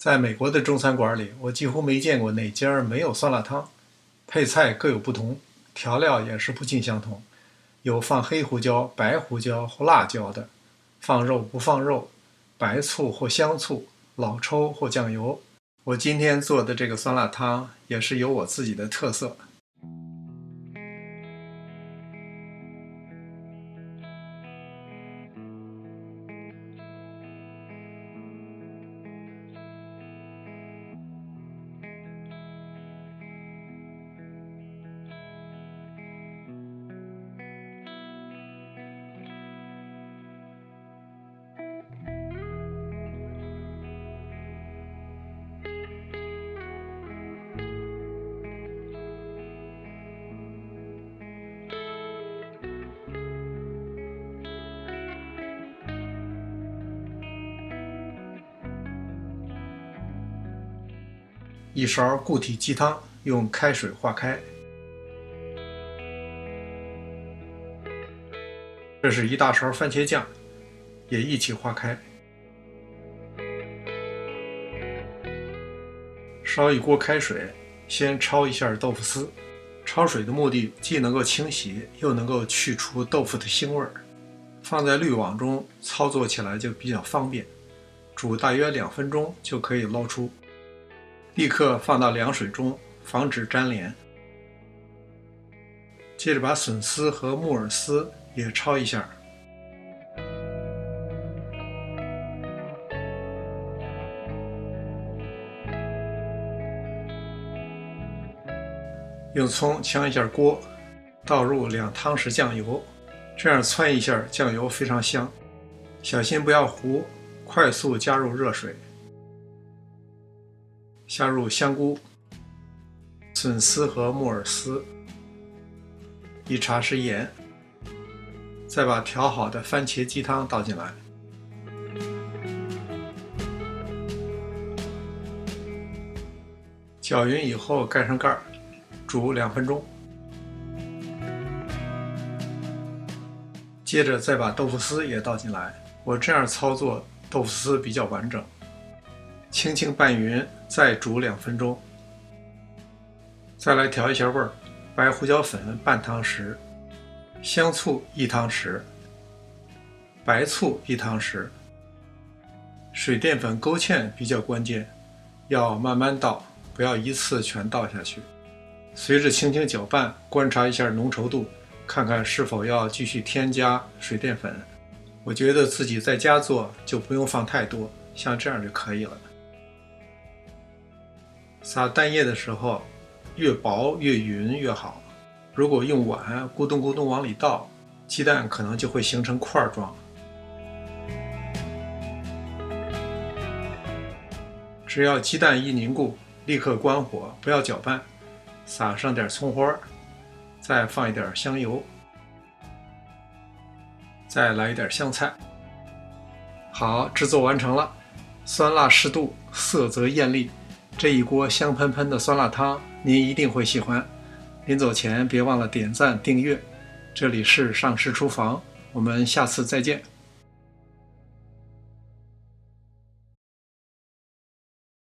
在美国的中餐馆里，我几乎没见过哪家没有酸辣汤。配菜各有不同，调料也是不尽相同，有放黑胡椒、白胡椒或辣椒的，放肉不放肉，白醋或香醋，老抽或酱油。我今天做的这个酸辣汤也是有我自己的特色。一勺固体鸡汤，用开水化开。这是一大勺番茄酱，也一起化开。烧一锅开水，先焯一下豆腐丝。焯水的目的既能够清洗，又能够去除豆腐的腥味儿。放在滤网中，操作起来就比较方便。煮大约2分钟就可以捞出。立刻放到凉水中，防止粘连。接着把笋丝和木耳丝也焯一下。用葱炝一下锅，倒入2汤匙酱油，这样汆一下，酱油非常香。小心不要糊，快速加入热水。下入香菇、笋丝和木耳丝，1茶匙盐，再把调好的番茄鸡汤倒进来，搅匀以后盖上盖，煮2分钟。接着再把豆腐丝也倒进来，我这样操作，豆腐丝比较完整。轻轻拌匀，再煮2分钟。再来调一下味儿，白胡椒粉半汤匙，香醋1汤匙，白醋1汤匙。水淀粉勾芡比较关键，要慢慢倒，不要一次全倒下去。随着轻轻搅拌，观察一下浓稠度，看看是否要继续添加水淀粉。我觉得自己在家做就不用放太多，像这样就可以了。撒蛋液的时候，越薄越匀越好。如果用碗咕咚咕咚往里倒，鸡蛋可能就会形成块状。只要鸡蛋一凝固，立刻关火，不要搅拌，撒上点葱花，再放一点香油，再来一点香菜。好，制作完成了，酸辣适度，色泽艳丽。这一锅香喷喷的酸辣汤，您一定会喜欢。临走前别忘了点赞订阅。这里是上师厨房，我们下次再见。